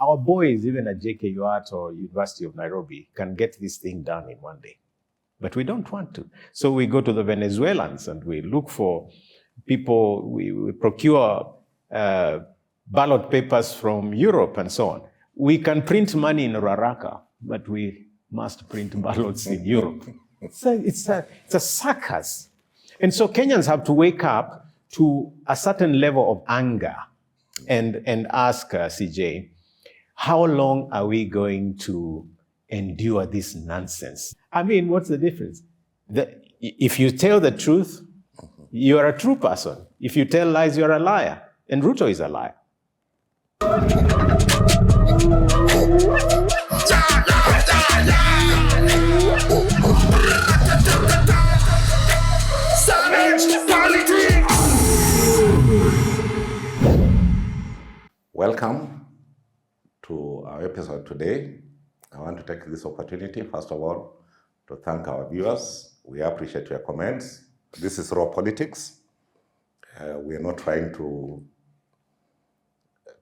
our boys, even at JKUAT or University of Nairobi, can get this thing done in one day. But we don't want to. So we go to the Venezuelans and we look for people, we procure ballot papers from Europe and so on. We can print money in Raraka, but we must print ballots in Europe. It's a circus. And so Kenyans have to wake up to a certain level of anger and ask CJ, how long are we going to endure this nonsense? I mean, what's the difference? If you tell the truth, you are a true person. If you tell lies, you're a liar. And Ruto is a liar. Welcome to our episode today. I want to take this opportunity, first of all, to thank our viewers. We appreciate your comments. This is raw politics. We are not trying to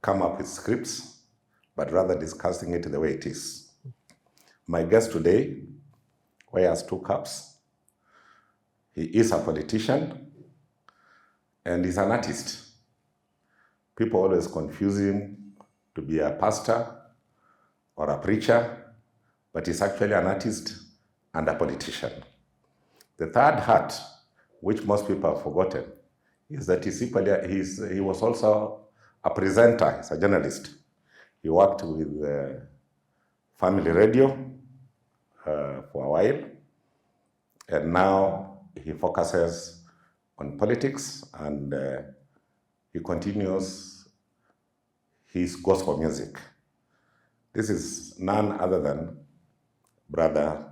come up with scripts, but rather discussing it the way it is. My guest today wears two caps. He is a politician and he's an artist. People always confuse him to be a pastor or a preacher, but he's actually an artist and a politician. The third hat, which most people have forgotten, is that he was also a presenter. He's a journalist. He worked with Family Radio for a while, and now he focuses on politics and he continues his gospel music. This is none other than Brother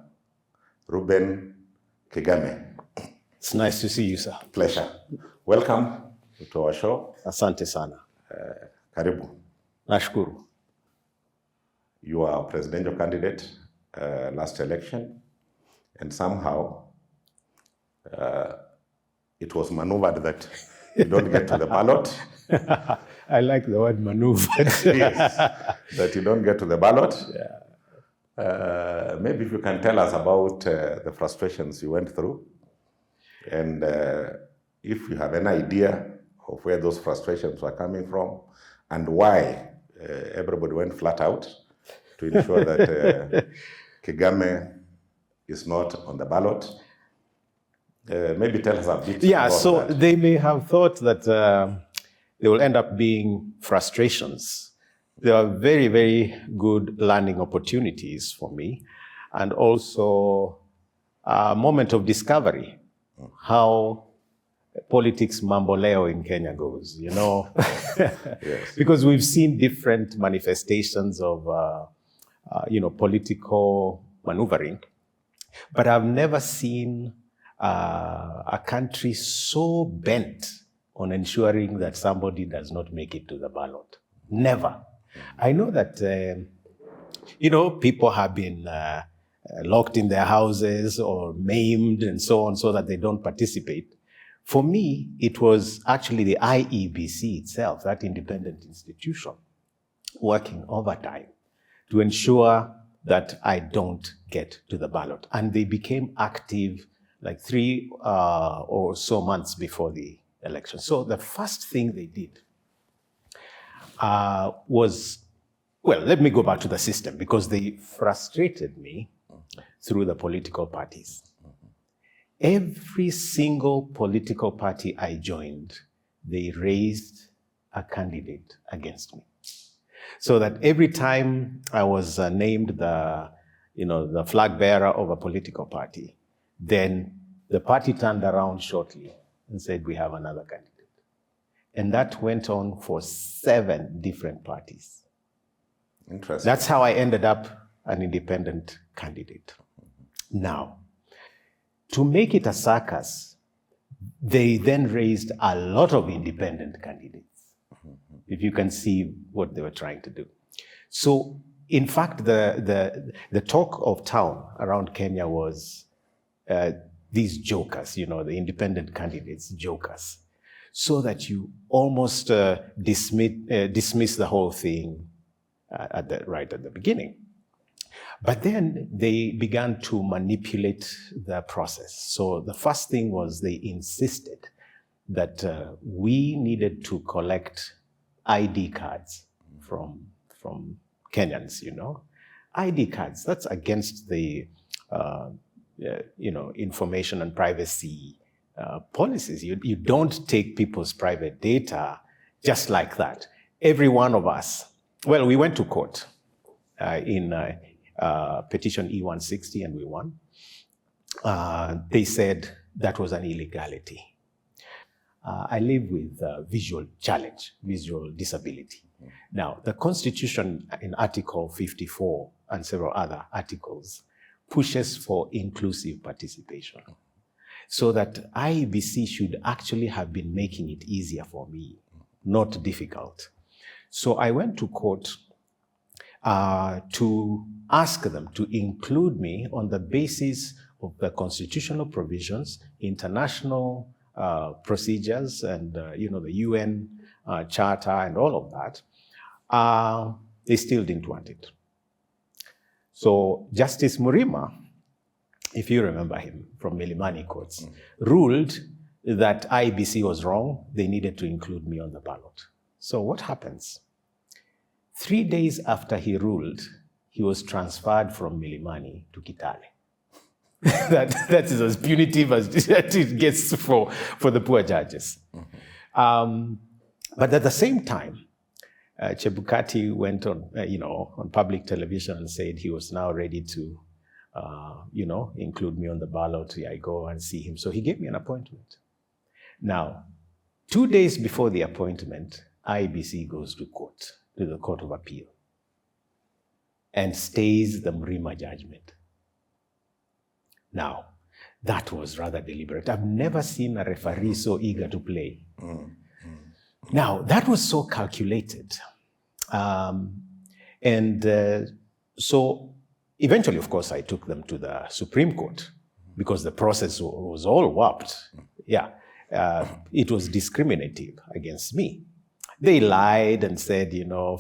Reuben Kigame. It's nice to see you, sir. Pleasure. Welcome to our show. Asante sana. Karibu. Nashukuru. You are a presidential candidate last election, and somehow it was maneuvered that you don't get to the ballot. I like the word maneuvered. Yes, that you don't get to the ballot. Yeah. Maybe if you can tell us about the frustrations you went through, and if you have an idea of where those frustrations were coming from, and why everybody went flat out to ensure that Kigame is not on the ballot. Maybe tell us a bit about so that. they may have thought that they will end up being frustrations. There are very, very good learning opportunities for me, and also a moment of discovery, how politics mamboleo in Kenya goes, you know. Yes. Because we've seen different manifestations of, political maneuvering, but I've never seen a country so bent on ensuring that somebody does not make it to the ballot. Never. I know that, people have been locked in their houses or maimed and so on so that they don't participate. For me, it was actually the IEBC itself, that independent institution, working overtime to ensure that I don't get to the ballot. And they became active like 3 or so months before the election. So the first thing they did was, let me go back to the system, because they frustrated me through the political parties. Every single political party I joined, they raised a candidate against me. So that every time I was named the flag bearer of a political party, then the party turned around shortly and said, we have another candidate. And that went on for 7 different parties. Interesting. That's how I ended up an independent candidate. Now, to make it a circus, they then raised a lot of independent candidates. If you can see what they were trying to do. So, in fact, the talk of town around Kenya was these jokers, the independent candidates, jokers, so that you almost dismiss the whole thing right at the beginning. But then they began to manipulate the process. So the first thing was they insisted that we needed to collect ID cards from Kenyans, ID cards, that's against the, information and privacy policies. You don't take people's private data just like that. Every one of us, well, we went to court in petition E160 and we won. They said that was an illegality. I live with visual disability. Now, the Constitution in Article 54 and several other articles pushes for inclusive participation. So that IEBC should actually have been making it easier for me, not difficult. So I went to court to ask them to include me on the basis of the constitutional provisions, international procedures, and the UN Charter and all of that. They still didn't want it. So Justice Murima, if you remember him from Milimani courts, ruled that IEBC was wrong. They needed to include me on the ballot. So what happens? 3 days after he ruled, he was transferred from Milimani to Kitale. that is as punitive as it gets for the poor judges. But at the same time, Chebukati went on public television and said he was now ready to include me on the ballot. I go and see him. So he gave me an appointment. Now, 2 days before the appointment, IEBC goes to court, to the Court of Appeal, and stays the Mrima judgment. Now, that was rather deliberate. I've never seen a referee so eager to play. Now, that was so calculated. So eventually, of course, I took them to the Supreme Court because the process was all warped. Yeah, it was discriminative against me. They lied and said,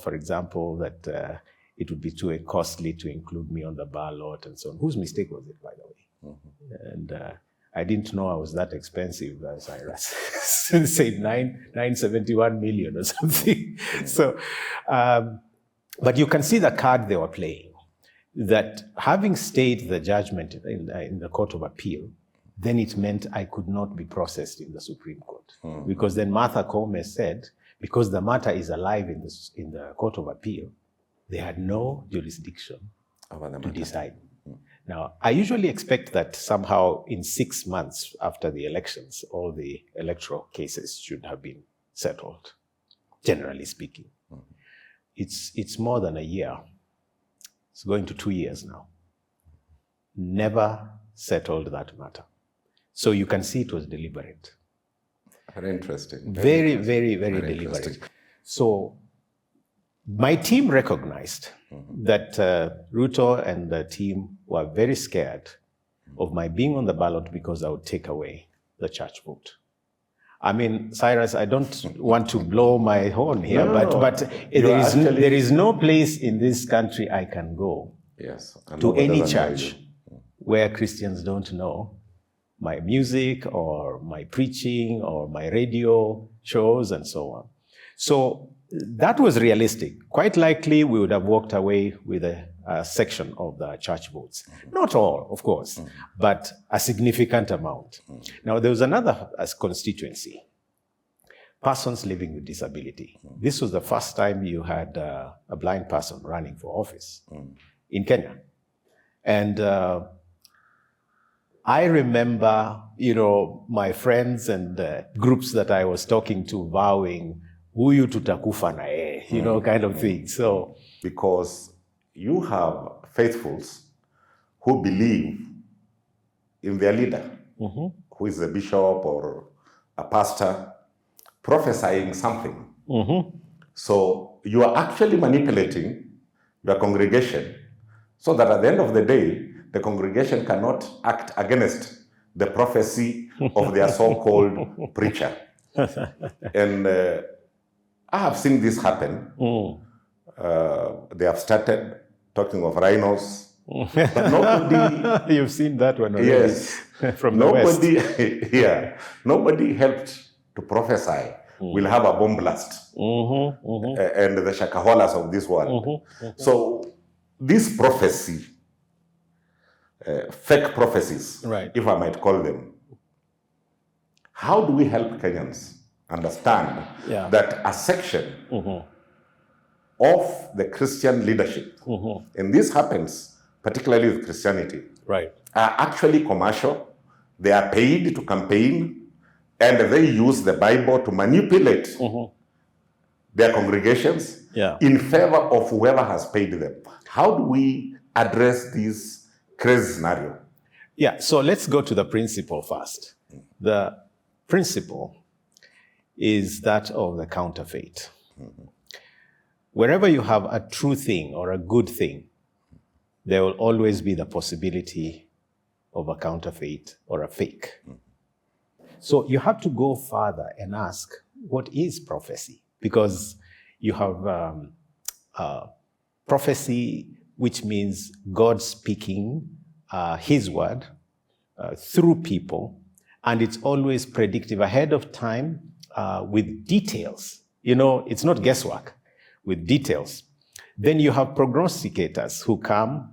for example, that it would be too costly to include me on the ballot and so on. Whose mistake was it, by the way? And I didn't know I was that expensive, Cyrus. Said 971 million or something. So, but you can see the card they were playing, that having stayed the judgment in the Court of Appeal, then it meant I could not be processed in the Supreme Court. Because then Martha Koome said, because the matter is alive in the Court of Appeal, they had no jurisdiction to decide. Now, I usually expect that somehow in 6 months after the elections, all the electoral cases should have been settled, generally speaking. It's more than a year. It's going to 2 years now. Never settled that matter. So you can see it was deliberate. Very interesting. Very deliberate. So my team recognized that Ruto and the team were very scared of my being on the ballot because I would take away the church vote. I mean, Cyrus, I don't want to blow my horn here, but there is no place in this country I can go to any church where Christians don't know my music or my preaching or my radio shows and so on. So that was realistic. Quite likely we would have walked away with a section of the church votes. Not all, of course, but a significant amount. Now, there was another constituency, persons living with disability. This was the first time you had a blind person running for office in Kenya. And I remember, my friends and groups that I was talking to vowing, huyu tutakufa na yeye, kind of thing. So, because you have faithfuls who believe in their leader, who is a bishop or a pastor, prophesying something. So you are actually manipulating your congregation so that at the end of the day, the congregation cannot act against the prophecy of their so-called preacher. And I have seen this happen They have started talking of rhinos. But nobody, You've seen that one already. yes, From the West. yeah, nobody helped to prophesy. We'll have a bomb blast and the shakaholas of this world. So this prophecy, fake prophecies, Right. if I might call them, how do we help Kenyans understand that a section of the Christian leadership, and this happens particularly with Christianity, Right. are actually commercial. They are paid to campaign, and they use the Bible to manipulate their congregations in favor of whoever has paid them. How do we address this crazy scenario? Yeah, so let's go to the principle first. The principle is that of the counterfeit. Wherever you have a true thing or a good thing, there will always be the possibility of a counterfeit or a fake. So you have to go further and ask, what is prophecy? Because you have prophecy, which means God speaking his word through people, and it's always predictive ahead of time with details. You know, it's not guesswork, with details. Then you have prognosticators who come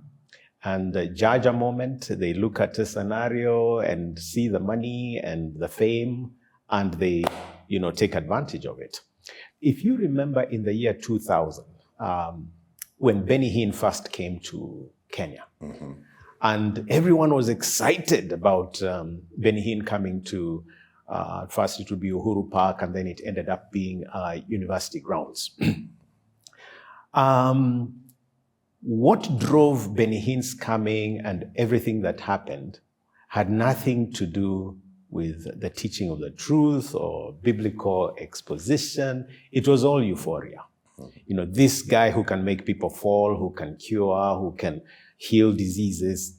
and judge a moment. They look at a scenario and see the money and the fame, and they, take advantage of it. If you remember in the year 2000, when Benny Hinn first came to Kenya, and everyone was excited about Benny Hinn coming to, first it would be Uhuru Park, and then it ended up being university grounds. What drove Benny Hinn's coming and everything that happened had nothing to do with the teaching of the truth or biblical exposition. It was all euphoria. This guy who can make people fall, who can cure, who can heal diseases,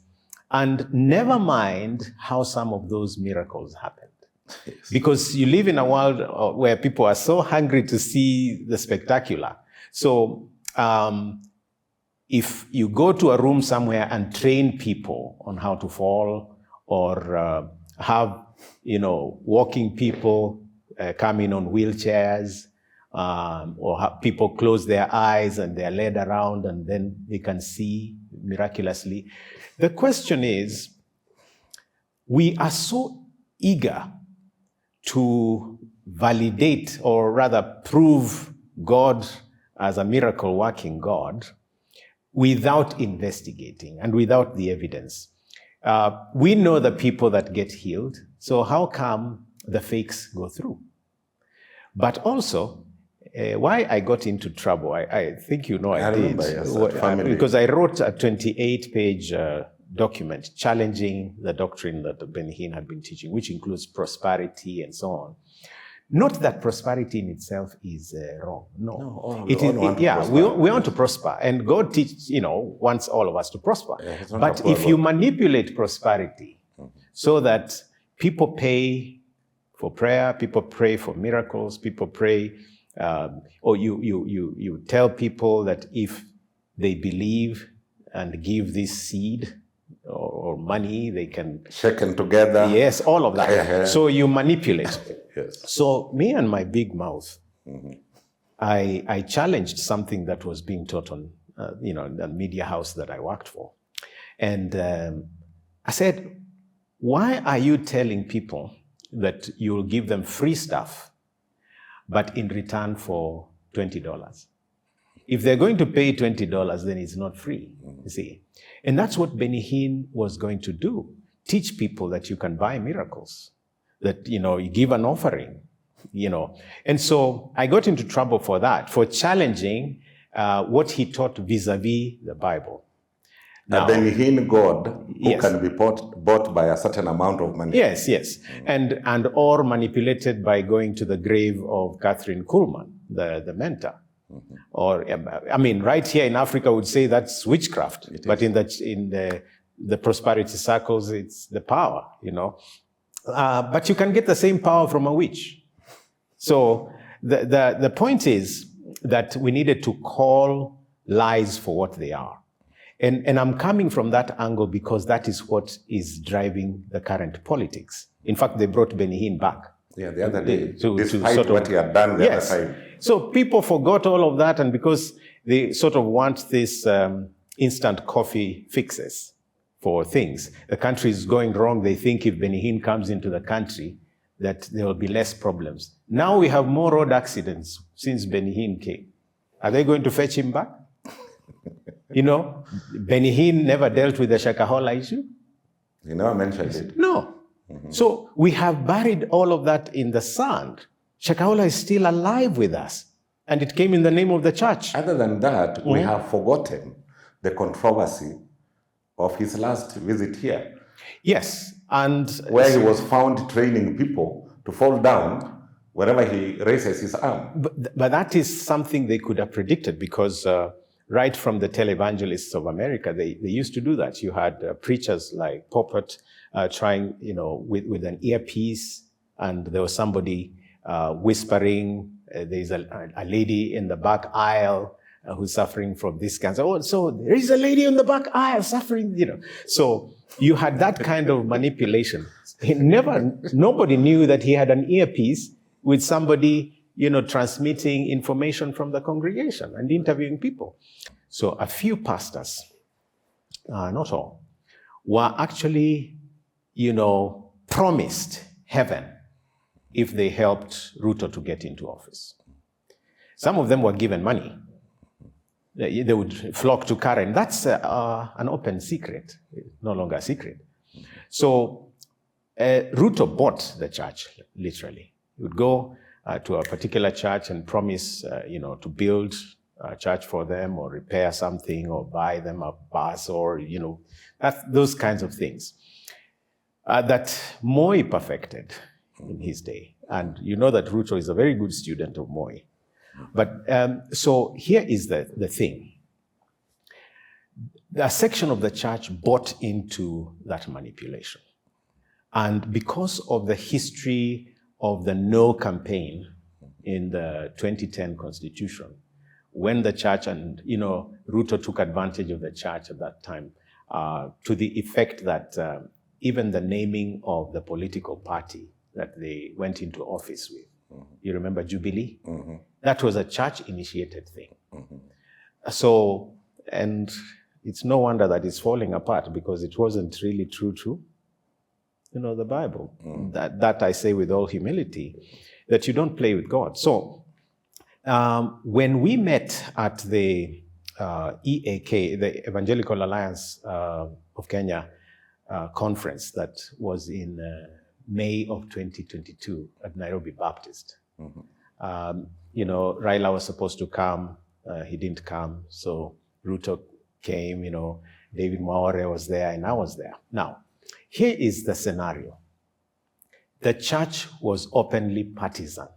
and never mind how some of those miracles happened. Yes. Because you live in a world where people are so hungry to see the spectacular. So if you go to a room somewhere and train people on how to fall, or have, walking people come in on wheelchairs, or have people close their eyes and they're led around and then they can see miraculously. The question is, we are so eager to validate, or rather prove God as a miracle working God, without investigating and without the evidence. We know the people that get healed, so how come the fakes go through? But also, why I got into trouble, I think I did. Remember, yes, because I wrote a 28-page document challenging the doctrine that Benny Hinn had been teaching, which includes prosperity and so on. Not that prosperity in itself is wrong. No. We want to prosper, and God wants all of us to prosper. Yeah, but if you manipulate prosperity so that people pay for prayer, people pray for miracles, people pray, or you tell people that if they believe and give this seed or money, they can shaken together. Yes, all of that. So you manipulate. Yes. So me and my big mouth, I challenged something that was being taught on, the media house that I worked for. And I said, why are you telling people that you'll give them free stuff, but in return for $20? If they're going to pay $20, then it's not free, you see. And that's what Benny Hinn was going to do, teach people that you can buy miracles, that, you give an offering, And so I got into trouble for that, for challenging what he taught vis-a-vis the Bible. Now, Benny Hinn God, who can be bought by a certain amount of money. Yes. And or manipulated by going to the grave of Catherine Kuhlman, the mentor. Or, right here in Africa, would say that's witchcraft. But in the prosperity circles, it's the power, But you can get the same power from a witch. So the point is that we needed to call lies for what they are. And I'm coming from that angle because that is what is driving the current politics. In fact, they brought Benny Hinn back. Yeah, the other day, despite sort of, what he had done the yes. other time. So people forgot all of that, and because they sort of want this instant coffee fixes for things. The country is going wrong. They think if Benny Hinn comes into the country, that there will be less problems. Now we have more road accidents since Benny Hinn came. Are they going to fetch him back? You know, Benny Hinn never dealt with the Shakahola issue. He never mentioned it. No. So we have buried all of that in the sand. Shakahola is still alive with us, and it came in the name of the church. Other than that, we have forgotten the controversy of his last visit here. Yes, and where he was found training people to fall down wherever he raises his arm. But that is something they could have predicted, because right from the televangelists of America, they used to do that. You had preachers like Poppet trying, you know, with an earpiece, and there was somebody whispering. There's a lady in the back aisle who's suffering from this cancer. Oh, so there is a lady in the back aisle suffering, you know. So you had that kind of manipulation. Nobody knew that he had an earpiece with somebody, you know, transmitting information from the congregation and interviewing people. So a few pastors, not all, were actually, you know, promised heaven if they helped Ruto to get into office. Some of them were given money. They would flock to Karen. That's an open secret, no longer a secret. So Ruto bought the church, literally. He would go to a particular church and promise, you know, to build a church for them, or repair something, or buy them a bus, or, you know, those kinds of things that Moi perfected in his day. And you know that Ruto is a very good student of Moi. But so here is the thing. A section of the church bought into that manipulation. And because of the history of the no campaign in the 2010 constitution, when the church and, you know, Ruto took advantage of the church at that time to the effect that even the naming of the political party that they went into office with, you remember Jubilee? That was a church-initiated thing. So, and it's no wonder that it's falling apart, because it wasn't really true to, you know, the Bible. That I say with all humility, that you don't play with God. So, when we met at the EAK, the Evangelical Alliance of Kenya conference that was in May of 2022 at Nairobi Baptist, you know, Raila was supposed to come. He didn't come. So Ruto came, you know, David Mwaore was there, and I was there. Now, here is the scenario. The church was openly partisan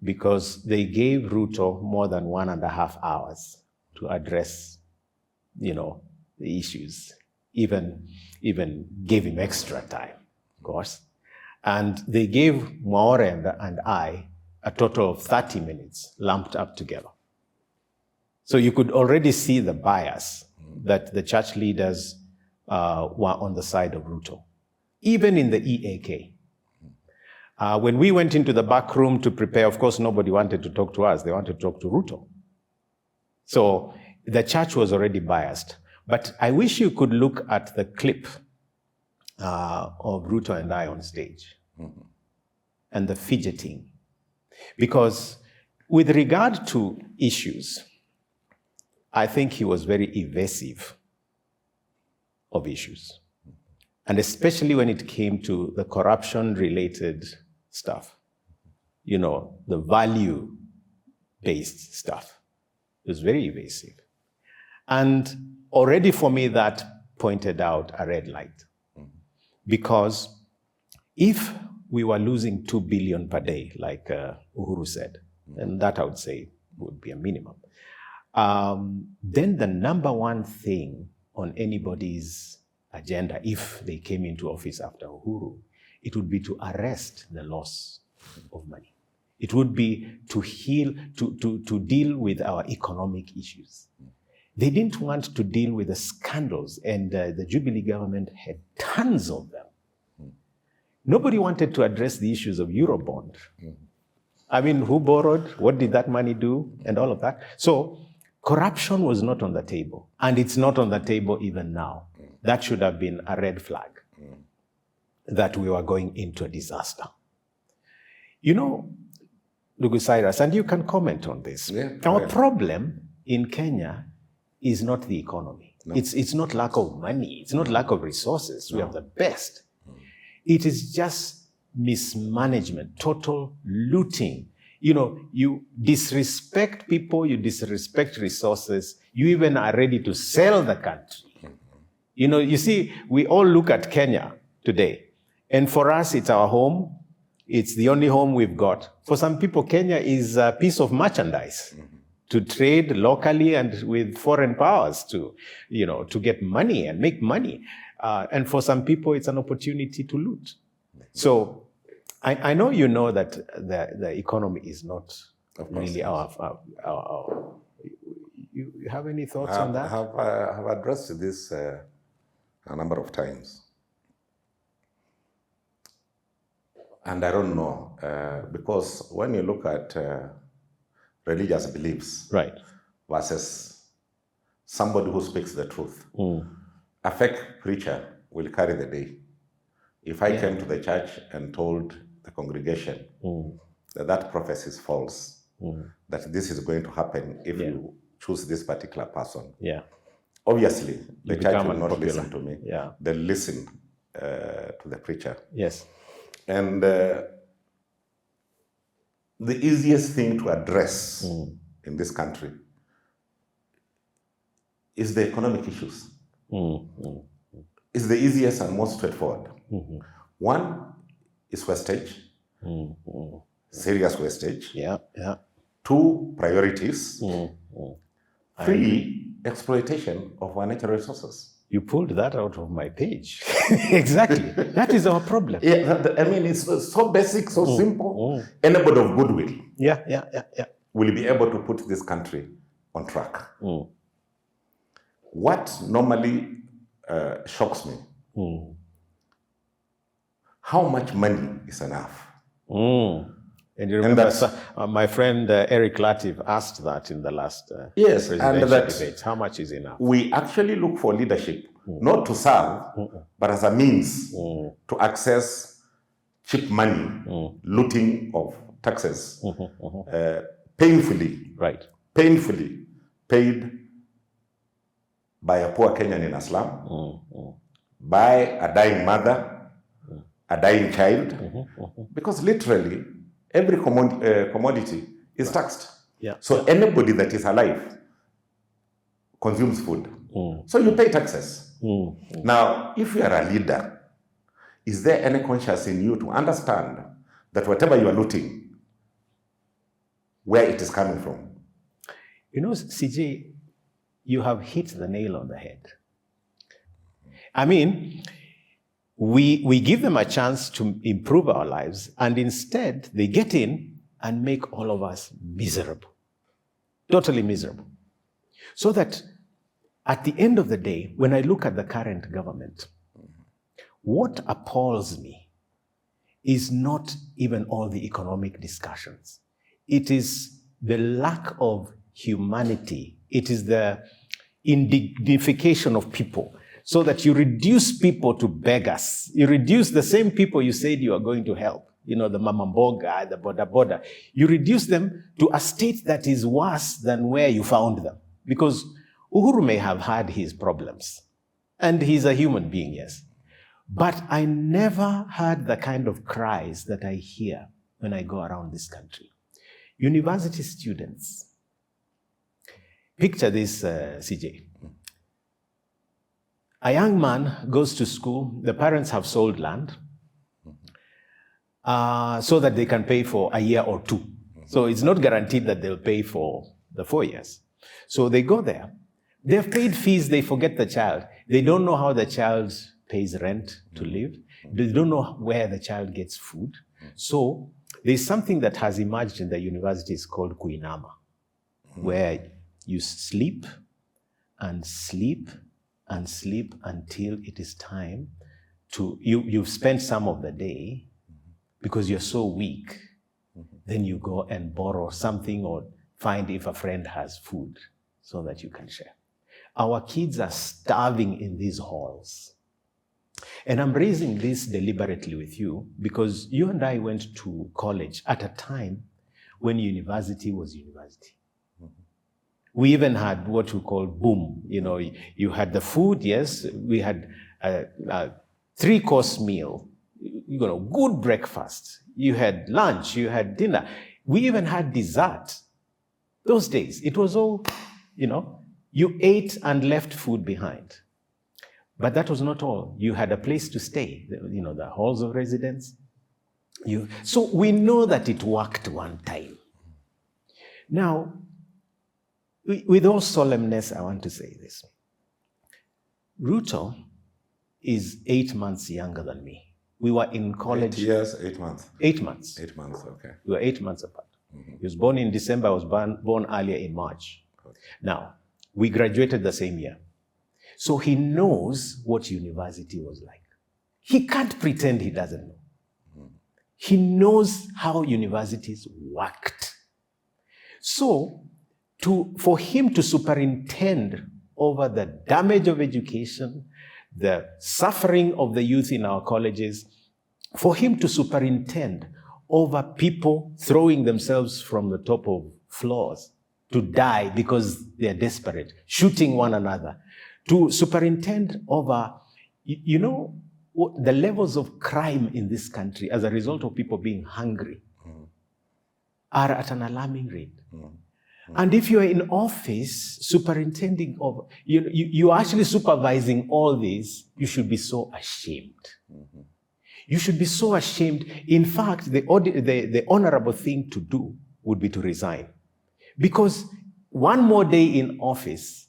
because they gave Ruto more than 1.5 hours to address, you know, the issues, even gave him extra time, of course. And they gave Mwaore and I a total of 30 minutes lumped up together. So you could already see the bias that the church leaders were on the side of Ruto, even in the EAK. When we went into the back room to prepare, of course, nobody wanted to talk to us. They wanted to talk to Ruto. So the church was already biased. But I wish you could look at the clip of Ruto and I on stage and the fidgeting. Because with regard to issues, I think he was very evasive of issues. And especially when it came to the corruption-related stuff, you know, the value-based stuff. It was very evasive. And already for me, that pointed out a red light. Because if we were losing 2 billion per day, like Uhuru said, and that I would say would be a minimum, then the number one thing on anybody's agenda, if they came into office after Uhuru, it would be to arrest the loss of money. It would be to heal, to deal with our economic issues. They didn't want to deal with the scandals, and the Jubilee government had tons of them. Nobody wanted to address the issues of Eurobond. I mean, who borrowed? What did that money do? And all of that. So corruption was not on the table, and it's not on the table even now. That should have been a red flag that we were going into a disaster. You know, Ndugu Cyrus, and you can comment on this. Yeah, Our problem in Kenya is not the economy. No. It's not lack of money. It's not lack of resources. We have the best. It is just mismanagement, total looting. You know, you disrespect people, you disrespect resources, you even are ready to sell the country. You know, you see, we all look at Kenya today, and for us, it's our home. It's the only home we've got. For some people, Kenya is a piece of merchandise to trade locally and with foreign powers to, you know, to get money and make money. And for some people, it's an opportunity to loot. So I know you know that the economy is not really our you have any thoughts on that? I have addressed this a number of times. And I don't know, because when you look at religious beliefs right. versus somebody who speaks the truth, a fake preacher will carry the day. If I came to the church and told the congregation that prophecy is false, that this is going to happen if you choose this particular person, obviously the church will not listen to me. They'll listen to the preacher. Yes. And the easiest thing to address in this country is the economic issues. It's the easiest and most straightforward. One is wastage, serious wastage. Two, priorities. Three, exploitation of our natural resources. You pulled that out of my page. Exactly. That is our problem. I mean, it's so basic, so simple. Anybody of goodwill will be able to put this country on track. What normally shocks me, how much money is enough? And you remember my friend Eric Latif asked that in the last presidential debate. How much is enough? We actually look for leadership, not to serve, but as a means to access cheap money, looting of taxes, painfully paid by a poor Kenyan in a slum, by a dying mother, a dying child, because literally every commodity is taxed. So anybody that is alive consumes food. So you pay taxes. Now, if you are a leader, is there any conscience in you to understand that whatever you are looting, where it is coming from? You know, CJ, you have hit the nail on the head. I mean, we give them a chance to improve our lives, and instead they get in and make all of us miserable, totally miserable. So that at the end of the day, when I look at the current government, what appalls me is not even all the economic discussions. It is the lack of humanity. It is the indignification of people, so that you reduce people to beggars. You reduce the same people you said you are going to help, you know, the mama mboga, the boda. You reduce them to a state that is worse than where you found them. Because Uhuru may have had his problems, and he's a human being, yes. But I never heard the kind of cries that I hear when I go around this country. University students. Picture this, CJ. A young man goes to school, the parents have sold land so that they can pay for a year or two. So it's not guaranteed that they'll pay for the 4 years. So they go there. They've paid fees, they forget the child. They don't know how the child pays rent to live. They don't know where the child gets food. So there's something that has emerged in the universities called kuinama, where you sleep and sleep and sleep until it is time to, you've spent some of the day because you're so weak. Then you go and borrow something or find if a friend has food so that you can share. Our kids are starving in these halls. And I'm raising this deliberately with you because you and I went to college at a time when university was university. We even had what we call boom. You know, you had the food, yes. We had a 3-course meal, good breakfast. You had lunch, you had dinner. We even had dessert. Those days, it was all, you ate and left food behind. But that was not all. You had a place to stay, the halls of residence. So we know that it worked one time. Now, with all solemnness, I want to say this. Ruto is 8 months younger than me. We were in college. 8 years, 8 months. 8 months. 8 months, okay. We were 8 months apart. He was born in December, I was born earlier in March. Okay. Now, we graduated the same year. So he knows what university was like. He can't pretend he doesn't know. He knows how universities worked. So, for him to superintend over the damage of education, the suffering of the youth in our colleges, for him to superintend over people throwing themselves from the top of floors to die because they're desperate, shooting one another, to superintend over, the levels of crime in this country as a result of people being hungry are at an alarming rate. And if you're in office superintending over, you're actually supervising all this, you should be so ashamed. You should be so ashamed. In fact, the honorable thing to do would be to resign. Because one more day in office,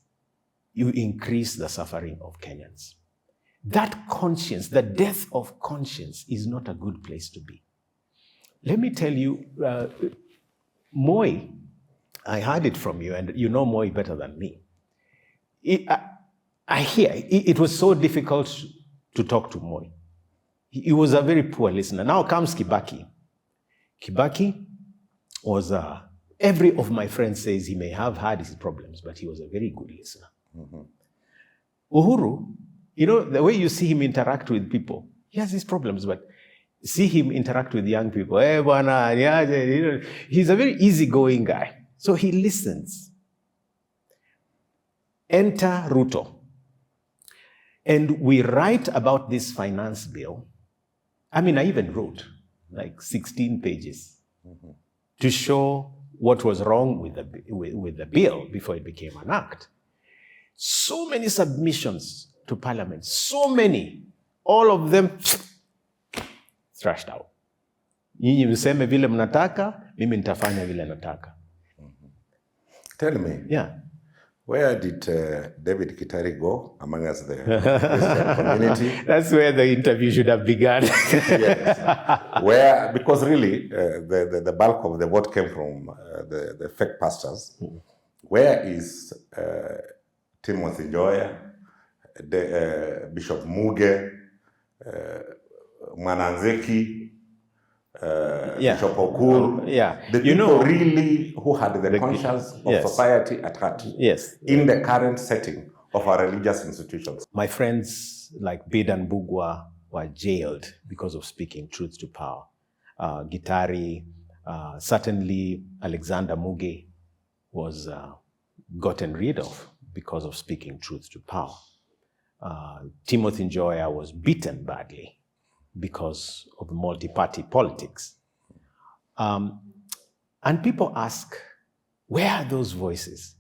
you increase the suffering of Kenyans. That conscience, the death of conscience, is not a good place to be. Let me tell you, Moi, I heard it from you, and you know Moi better than me. I hear it was so difficult to talk to Moi. He was a very poor listener. Now comes Kibaki. Kibaki was every of my friends says he may have had his problems, but he was a very good listener. Uhuru, the way you see him interact with people, he has his problems, but see him interact with young people. Hey, bwana, he's a very easygoing guy. So he listens. Enter Ruto. And we write about this finance bill. I even wrote like 16 pages to show what was wrong with the bill before it became an act. So many submissions to Parliament, so many, all of them thrashed out. Nyinyi mseme vile mnataka, mimi nitafanya vile nataka. Tell me, where did David Kitari go among us, the Christian community? That's where the interview should have begun. Yes. Because really, the bulk of the vote came from the fake pastors. Where is Timothy Njoya, Bishop Muge, Mwananzeki, Bishop Okur, the people really who had the conscience of society at heart in the current setting of our religious institutions. My friends like Bidan Bugwa were jailed because of speaking truth to power. Gitari, certainly Alexander Muge was gotten rid of because of speaking truth to power. Timothy Njoya was beaten badly because of multi-party politics. And people ask, where are those voices?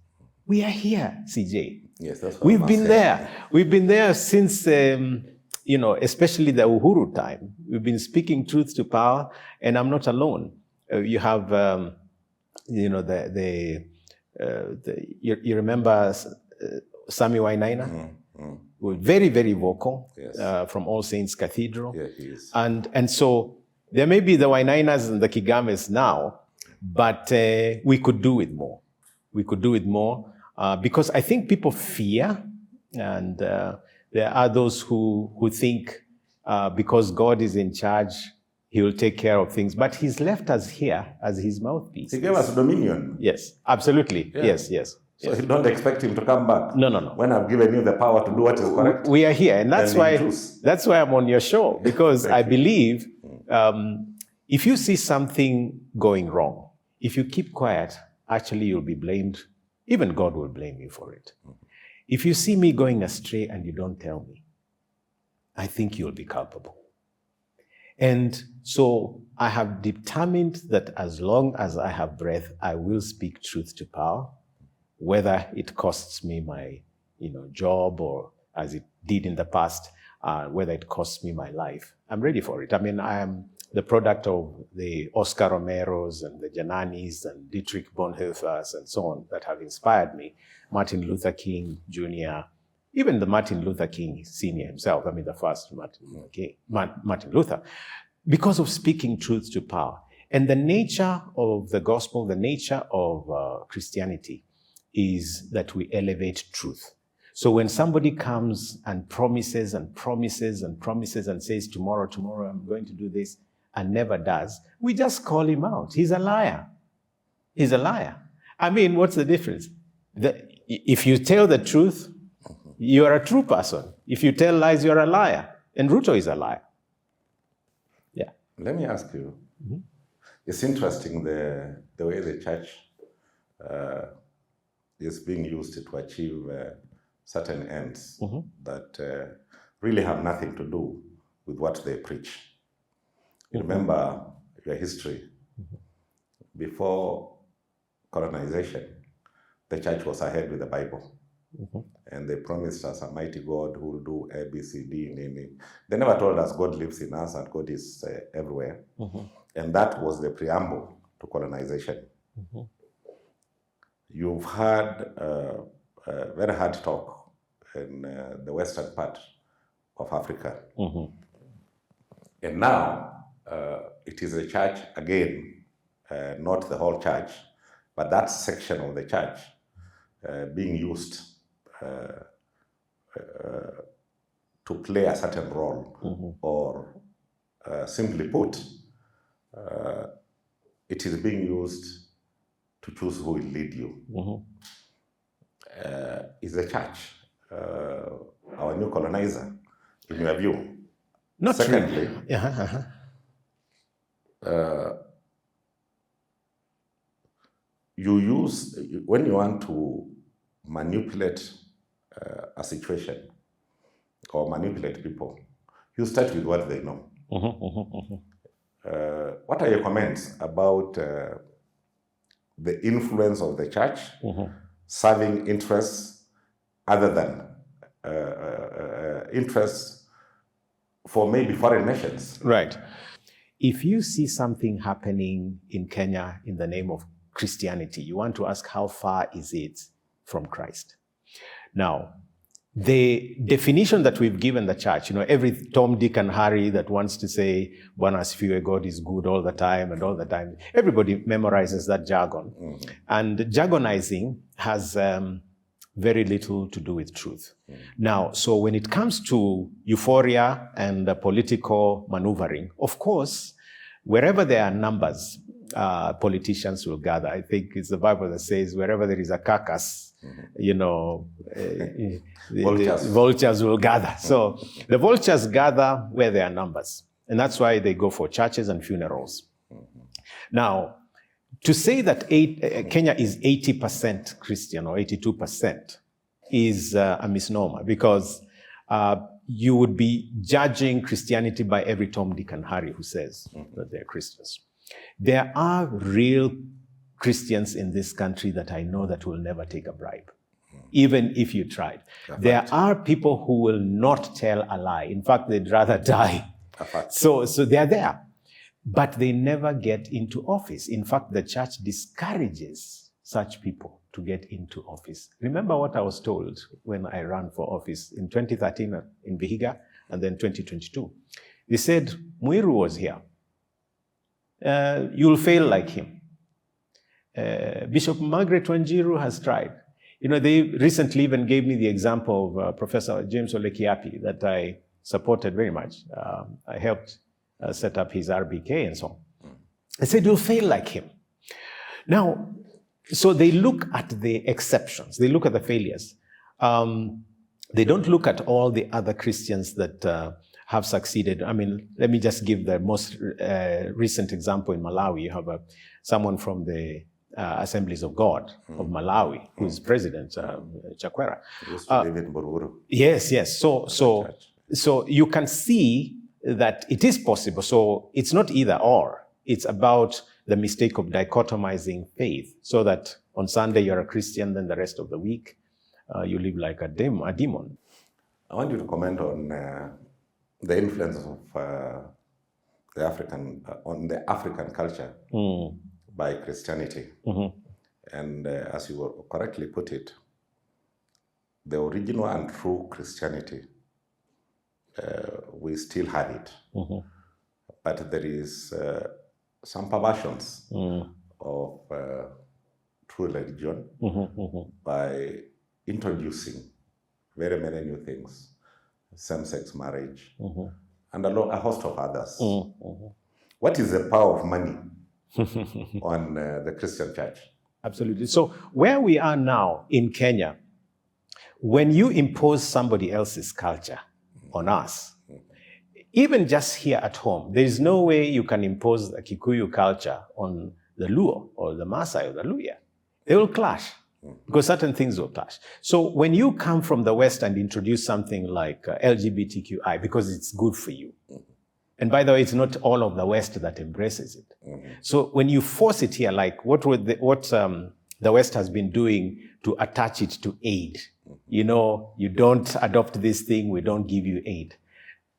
We are here, CJ. Yes, that's what We've been there. We've been there since, especially the Uhuru time. We've been speaking truth to power, and I'm not alone. You have, you remember Sami Wainaina? Were very, very vocal from All Saints Cathedral. Yeah, he is. And so There may be the Wainainas and the Kigames now, but we could do it more. We could do it more because I think people fear, and there are those who think because God is in charge, he will take care of things. But he's left us here as his mouthpiece. He gave us dominion. Yes, absolutely. Yeah. Yes. So you don't expect him to come back. No. When I've given you the power to do what is correct. We are here, and that's why I'm on your show, because I believe if you see something going wrong, if you keep quiet, actually you'll be blamed. Even God will blame you for it. If you see me going astray and you don't tell me, I think you'll be culpable. And so I have determined that as long as I have breath, I will speak truth to power, whether it costs me my job, or as it did in the past, whether it costs me my life. I'm ready for it. I mean, I am the product of the Oscar Romeros and the Jananis and Dietrich Bonhoeffers and so on that have inspired me. Martin Luther King Jr., even the Martin Luther King Sr. himself, I mean the first Martin Luther, because of speaking truth to power. And the nature of the gospel, the nature of Christianity is that we elevate truth. So when somebody comes and promises and promises and promises and says, tomorrow I'm going to do this, and never does, we just call him out. He's a liar. He's a liar. I mean, what's the difference? If you tell the truth, you are a true person. If you tell lies, you're a liar. And Ruto is a liar. Yeah. Let me ask you, it's interesting the way the church is being used to achieve certain ends that really have nothing to do with what they preach. Remember your history. Before colonization, the church was ahead with the Bible. And they promised us a mighty God who will do A, B, C, D, in. They never told us God lives in us and God is everywhere. And that was the preamble to colonization. You've had very hard talk in the western part of Africa. And now it is the church again, not the whole church, but that section of the church being used to play a certain role, or simply put, it is being used to choose who will lead you. Is the church our new colonizer, in your view? Not Secondly, you use, when you want to manipulate a situation or manipulate people, you start with what they know. What are your comments about the influence of the church serving interests other than interests for maybe foreign nations? Right. If you see something happening in Kenya in the name of Christianity, you want to ask, how far is it from Christ? Now, the definition that we've given the church, every Tom, Dick, and Harry that wants to say, Bwana asifiwe, God is good all the time and all the time, everybody memorizes that jargon. And jargonizing has very little to do with truth. Now, so when it comes to euphoria and political maneuvering, of course, wherever there are numbers, politicians will gather. I think it's the Bible that says wherever there is a carcass, the vultures will gather. So the vultures gather where there are numbers. And that's why they go for churches and funerals. Now, to say that Kenya is 80% Christian or 82% is a misnomer, because you would be judging Christianity by every Tom, Dick, and Harry who says that they're Christians. There are real Christians in this country that I know that will never take a bribe, even if you tried. There are people who will not tell a lie. In fact, they'd rather die. So they're there, but they never get into office. In fact, the church discourages such people to get into office. Remember what I was told when I ran for office in 2013 in Vihiga and then 2022. They said, Muiru was here. you'll fail like him. Bishop Margaret Wanjiru has tried. They recently even gave me the example of Professor James Ole Kiapi that I supported very much. I helped set up his RBK and so on. I said, you'll fail like him. Now, so they look at the exceptions. They look at the failures. They don't look at all the other Christians that have succeeded. I mean, let me just give the most recent example in Malawi. You have someone from the Assemblies of God of Malawi, who is president, Chakwera. He used to live in Bururu. Yes. So you can see that it is possible. So it's not either or. It's about the mistake of dichotomizing faith, so that on Sunday you're a Christian, then the rest of the week you live like a demon. I want you to comment on the influence of the African culture by Christianity. And as you correctly put it, the original and true Christianity, we still have it. But there is some perversions of true religion by introducing very many new things, same-sex marriage, and a host of others. What is the power of money on the Christian church? Absolutely. So where we are now in Kenya, when you impose somebody else's culture on us, even just here at home, there is no way you can impose a Kikuyu culture on the Luo or the Maasai or the Luya. They will clash because certain things will clash. So when you come from the West and introduce something like LGBTQI because it's good for you, and by the way, it's not all of the West that embraces it. So when you force it here, like what the West has been doing to attach it to aid, you don't adopt this thing, we don't give you aid.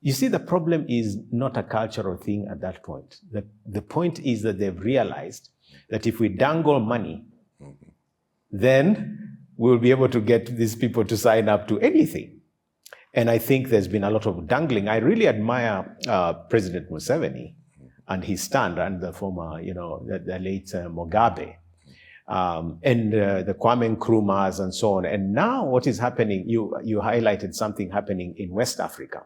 You see, the problem is not a cultural thing at that point. The point is that they've realized that if we dangle money, then we'll be able to get these people to sign up to anything. And I think there's been a lot of dangling. I really admire President Museveni and his stand, and the former, the late Mugabe, and the Kwame Nkrumahs and so on. And now what is happening, you highlighted something happening in West Africa.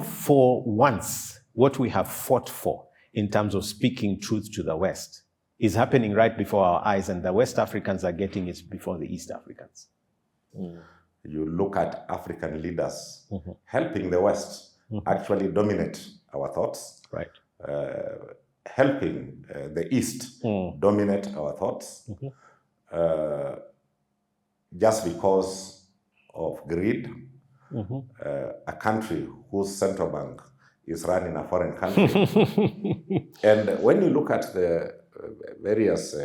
For once, what we have fought for in terms of speaking truth to the West is happening right before our eyes, and the West Africans are getting it before the East Africans. You look at African leaders helping the West actually dominate our thoughts, right? Helping the East dominate our thoughts, just because of greed. A country whose central bank is running a foreign country. And when you look at the various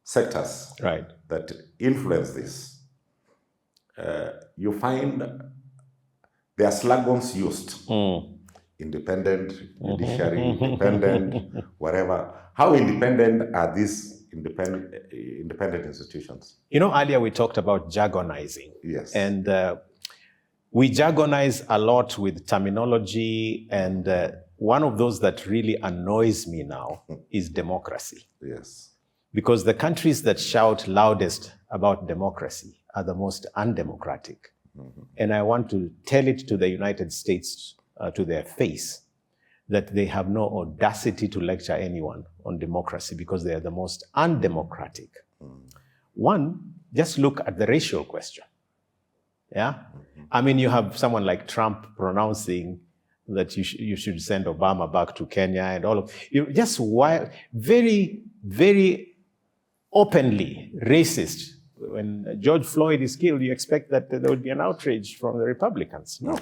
sectors that influence this, you find there are slogans used. Independent, judiciary, independent, whatever. How independent are these independent institutions? Earlier we talked about jargonizing. Yes. And we jargonize a lot with terminology, and one of those that really annoys me now is democracy. Yes. Because the countries that shout loudest about democracy are the most undemocratic. And I want to tell it to the United States to their face that they have no audacity to lecture anyone on democracy because they are the most undemocratic. One, just look at the racial question. Yeah? I mean, you have someone like Trump pronouncing that you should send Obama back to Kenya and all of just very, very openly racist. When George Floyd is killed, you expect that there would be an outrage from the Republicans. No.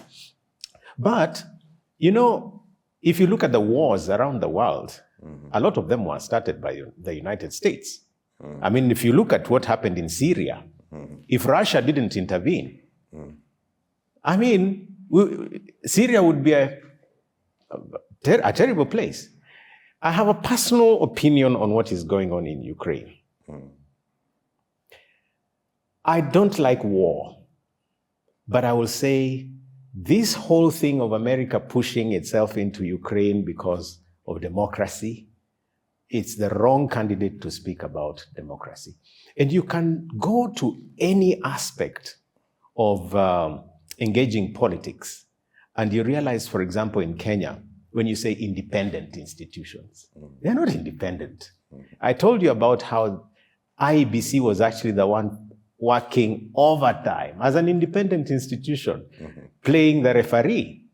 But, if you look at the wars around the world, a lot of them were started by the United States. I mean, if you look at what happened in Syria, if Russia didn't intervene, I mean, Syria would be a terrible place. I have a personal opinion on what is going on in Ukraine. I don't like war, but I will say this whole thing of America pushing itself into Ukraine because of democracy, it's the wrong candidate to speak about democracy. And you can go to any aspect of engaging politics, and you realize, for example, in Kenya, when you say independent institutions, they're not independent. I told you about how IEBC was actually the one working overtime as an independent institution, playing the referee.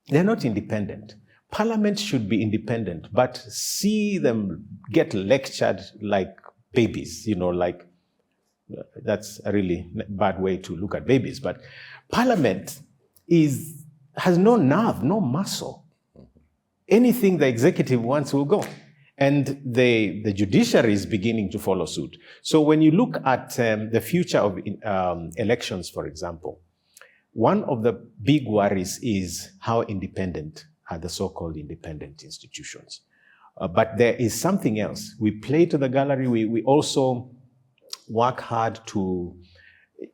They're not independent. Parliament should be independent, but see them get lectured like babies, like that's a really bad way to look at babies. But Parliament has no nerve, no muscle. Anything the executive wants will go. And the judiciary is beginning to follow suit. So when you look at the future of elections, for example, one of the big worries is how independent are the so-called independent institutions. But there is something else. We play to the gallery. We also work hard to,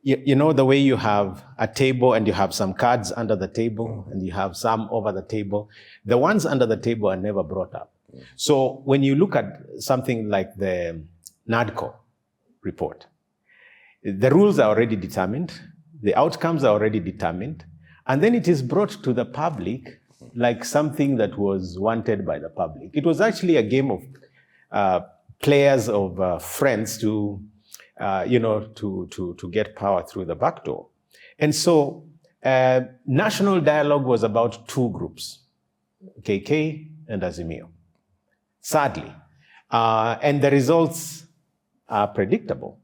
the way you have a table and you have some cards under the table and you have some over the table. The ones under the table are never brought up. So when you look at something like the NADCO report, the rules are already determined, the outcomes are already determined, and then it is brought to the public like something that was wanted by the public. It was actually a game of players, of friends to get power through the back door. And so national dialogue was about two groups, KK and Azimio. Sadly. And the results are predictable.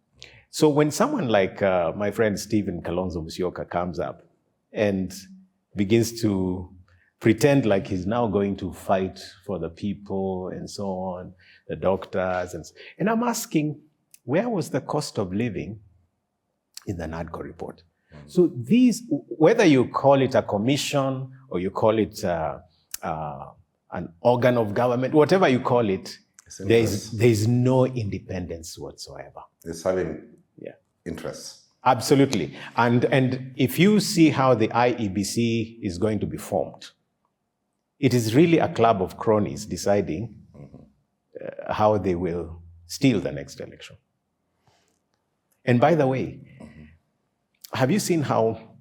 So when someone like my friend Stephen Kalonzo Musyoka comes up and begins to pretend like he's now going to fight for the people and so on, the doctors, and I'm asking, where was the cost of living in the NADCO report? So these, whether you call it a commission or you call it an organ of government, whatever you call it, there is no independence whatsoever. It's having interests. Absolutely. And if you see how the IEBC is going to be formed, it is really a club of cronies deciding how they will steal the next election. And by the way, have you seen how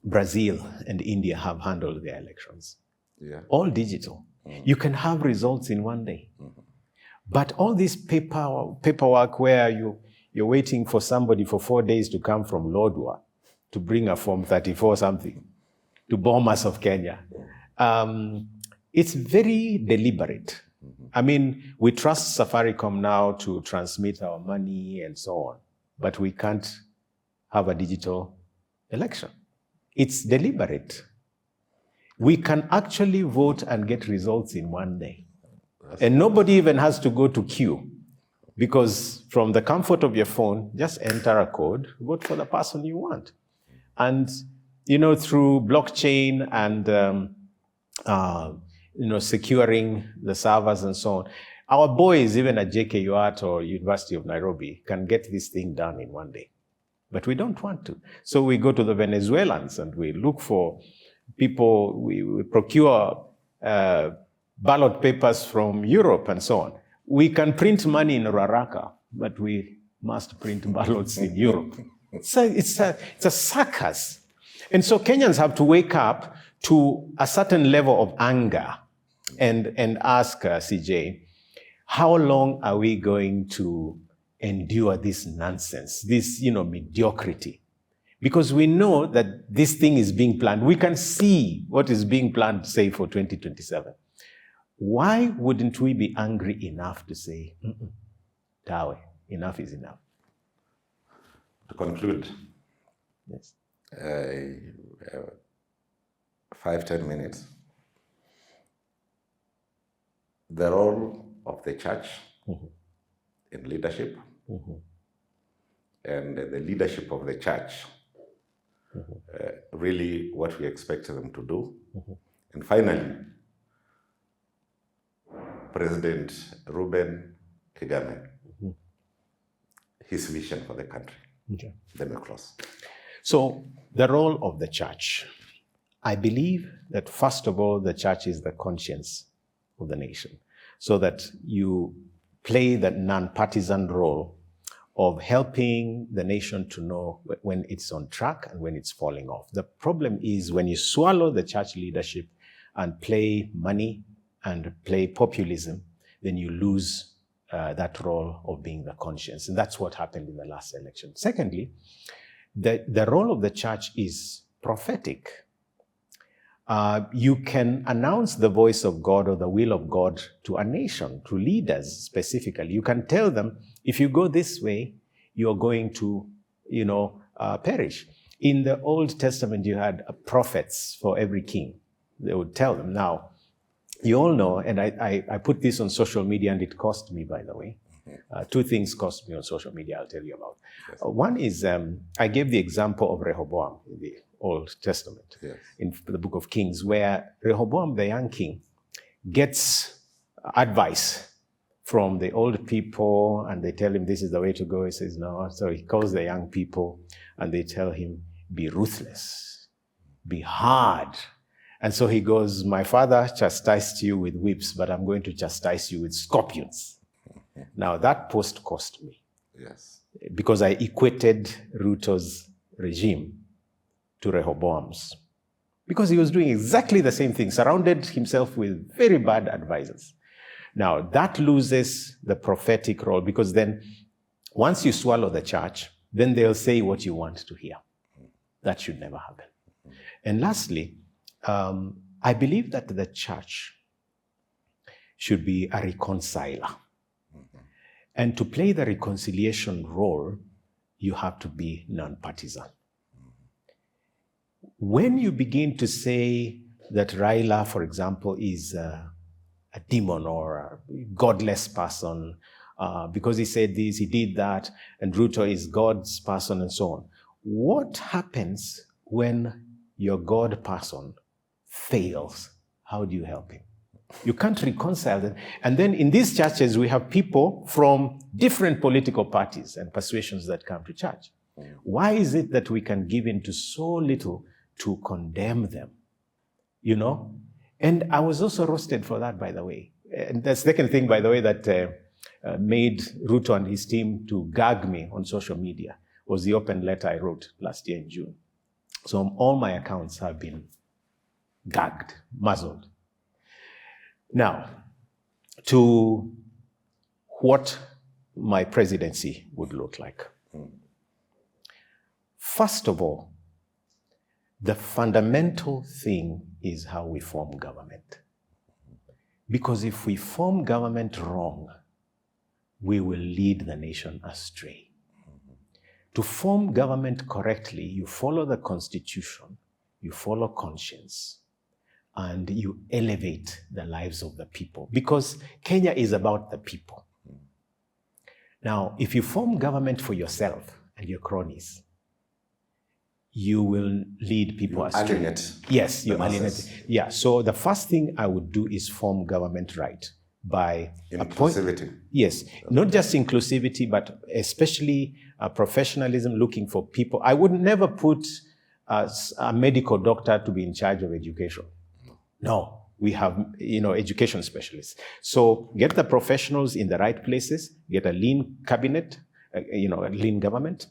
Brazil and India have handled their elections? Yeah. All digital. You can have results in one day. But all this paperwork where you're waiting for somebody for 4 days to come from Lodwar to bring a Form 34 something to Bomas of Kenya. It's very deliberate. I mean, we trust Safaricom now to transmit our money and so on, but we can't have a digital election. It's deliberate. We can actually vote and get results in one day. And nobody even has to go to queue, because from the comfort of your phone, just enter a code, vote for the person you want. And, through blockchain and, securing the servers and so on, our boys, even at JKUAT or University of Nairobi, can get this thing done in one day. But we don't want to. So we go to the Venezuelans and we look for people, we procure ballot papers from Europe and so on. We can print money in Raraka, but we must print ballots in Europe. It's a circus. And so Kenyans have to wake up to a certain level of anger and ask CJ, how long are we going to endure this nonsense, this mediocrity? Because we know that this thing is being planned. We can see what is being planned, say, for 2027. Why wouldn't we be angry enough to say, Tawe, enough is enough? To conclude, yes, 5-10 minutes. The role of the church in leadership and the leadership of the church, really what we expect them to do. And finally, President Reuben Kigame, his vision for the country. Okay. Then we close. So the role of the church. I believe that first of all, the church is the conscience of the nation, so that you play that non-partisan role of helping the nation to know when it's on track and when it's falling off. The problem is when you swallow the church leadership and play money and play populism, then you lose that role of being the conscience. And that's what happened in the last election. Secondly, the role of the church is prophetic. You can announce the voice of God or the will of God to a nation, to leaders specifically. You can tell them, if you go this way, you're going to, perish. In the Old Testament, you had prophets for every king. They would tell them. Now, you all know, and I put this on social media, and it cost me, by the way. Two things cost me on social media, I'll tell you about. Yes. One is, I gave the example of Rehoboam in the Old Testament, yes, in the book of Kings, where Rehoboam, the young king, gets advice from the old people, and they tell him this is the way to go. He says no. So he calls the young people, and they tell him, be ruthless, be hard. And so he goes, my father chastised you with whips, but I'm going to chastise you with scorpions. Now that post cost me. Yes. Because I equated Ruto's regime to Rehoboam's. Because he was doing exactly the same thing, surrounded himself with very bad advisors. Now that loses the prophetic role, because then once you swallow the church, then they'll say what you want to hear. That should never happen. And lastly, I believe that the church should be a reconciler. And to play the reconciliation role, you have to be non-partisan. When you begin to say that Raila, for example, is a demon or a godless person, because he said this, he did that, and Ruto is God's person and so on. What happens when your God person fails? How do you help him? You can't reconcile them. And then in these churches, we have people from different political parties and persuasions that come to church. Why is it that we can give in to so little to condemn them? And I was also roasted for that, by the way. And the second thing, by the way, that made Ruto and his team to gag me on social media was the open letter I wrote last year in June. So all my accounts have been gagged, muzzled. Now, to what my presidency would look like. First of all, the fundamental thing is how we form government. Because if we form government wrong, we will lead the nation astray. To form government correctly, you follow the Constitution, you follow conscience, and you elevate the lives of the people. Because Kenya is about the people. Now, if you form government for yourself and your cronies, you will lead people astray. Alienate. Yes, you alienate. Yeah, so the first thing I would do is form government right by inclusivity. Yes, not just inclusivity, but especially professionalism, looking for people. I would never put a medical doctor to be in charge of education. No, we have, education specialists. So get the professionals in the right places, get a lean cabinet, a lean government,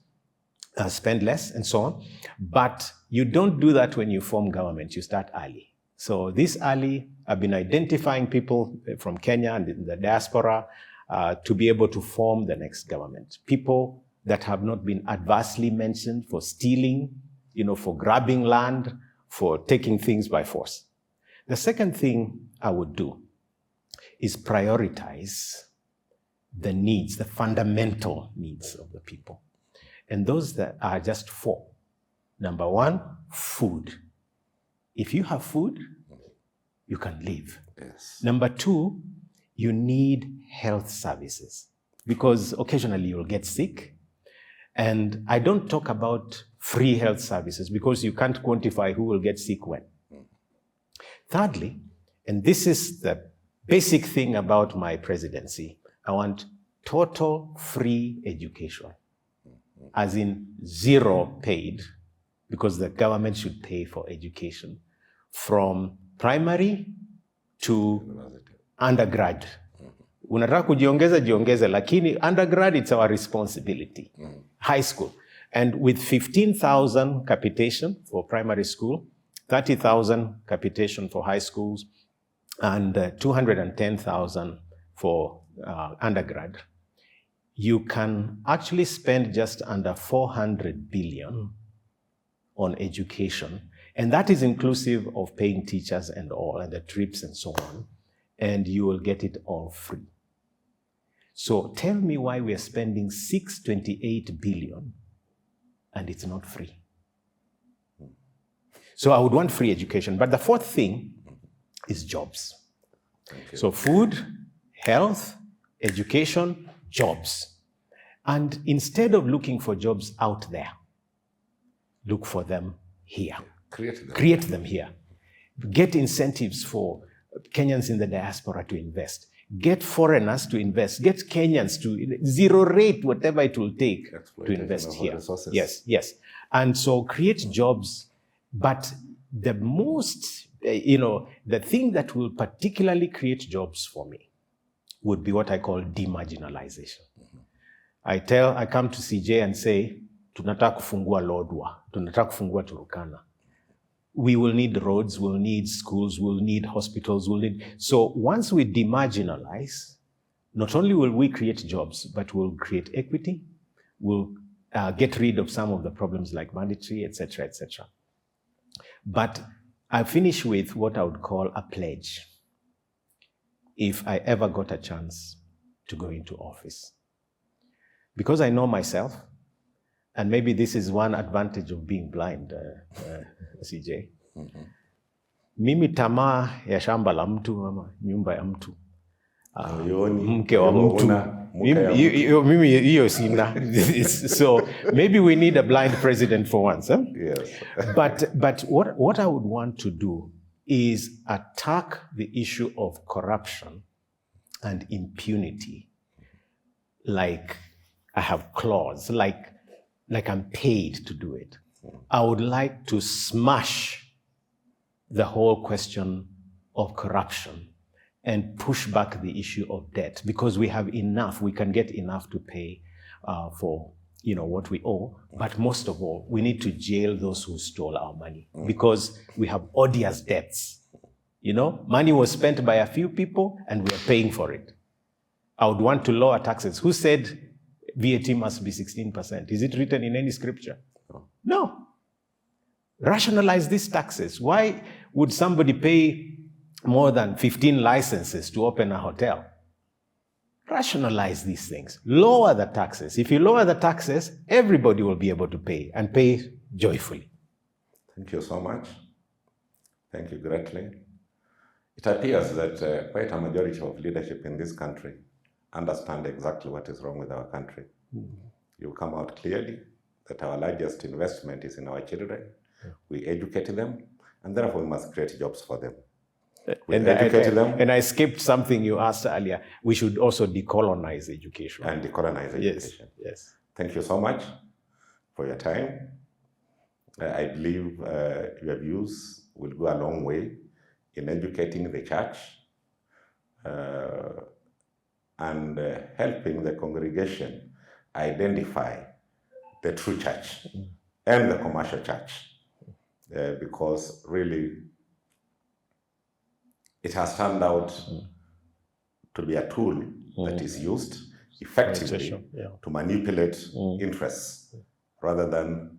spend less and so on. But you don't do that when you form government, you start early. So this early, I've been identifying people from Kenya and the diaspora to be able to form the next government. People that have not been adversely mentioned for stealing, for grabbing land, for taking things by force. The second thing I would do is prioritize the needs, the fundamental needs of the people. And those that are just four. Number one, food. If you have food, you can live. Yes. Number two, you need health services because occasionally you'll get sick. And I don't talk about free health services because you can't quantify who will get sick when. Thirdly, and this is the basic thing about my presidency, I want total free education, as in zero paid, because the government should pay for education from primary to undergrad. Unataka kujiongeza, jiongeze, lakini undergrad, it's our responsibility. High school. And with 15,000 capitation for primary school, 30,000 capitation for high schools, and 210,000 for undergrad, you can actually spend just under 400 billion on education. And that is inclusive of paying teachers and all, and the trips and so on. And you will get it all free. So tell me why we are spending 628 billion and it's not free. So I would want free education. But the fourth thing is jobs. So food, health, education, jobs. And instead of looking for jobs out there, look for them here. Create them here. Get incentives for Kenyans in the diaspora to invest. Get foreigners to invest. Get Kenyans to zero rate, whatever it will take to invest here. Yes. And so create jobs. But the most, the thing that will particularly create jobs for me would be what I call demarginalization. I come to CJ and say, tunataka kufungua Lodwar, tunataka kufungua Turkana. We will need roads, we'll need schools, we'll need hospitals, So once we demarginalize, not only will we create jobs, but we'll create equity, we'll get rid of some of the problems like banditry, etc., etc. But I finish with what I would call a pledge. If I ever got a chance to go into office. Because I know myself, and maybe this is one advantage of being blind, CJ. Mimi tamaa ya shamba la mtu ama nyumba ya mtu, mke wa mtu, mimi hiyo sina. So maybe we need a blind president for once. Huh? Yes. But what I would want to do is attack the issue of corruption and impunity like I have claws, like I'm paid to do it. I would like to smash the whole question of corruption and push back the issue of debt, because we have enough, we can get enough to pay for what we owe. But most of all, we need to jail those who stole our money, because we have odious debts. Money was spent by a few people and we are paying for it. I would want to lower taxes. Who said VAT must be 16%? Is it written in any scripture? No. Rationalize these taxes. Why would somebody pay more than 15 licenses to open a hotel? Rationalize these things. Lower the taxes. If you lower the taxes, everybody will be able to pay, and pay joyfully. Thank you so much. Thank you greatly. It appears that quite a majority of leadership in this country understand exactly what is wrong with our country. You come out clearly that our largest investment is in our children. We educate them, and therefore we must create jobs for them. And I skipped something you asked earlier. We should also decolonize education. And decolonize education. Yes. Thank you so much for your time. I believe your views will go a long way in educating the church and helping the congregation identify the true church and the commercial church. Because really, it has turned out to be a tool that is used effectively to manipulate interests rather than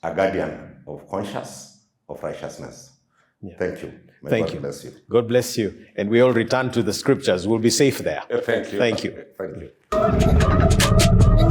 a guardian of conscience, of righteousness. Thank you. May God bless you. God bless you. And we all return to the scriptures. We'll be safe there. Thank you. Thank you. Thank you.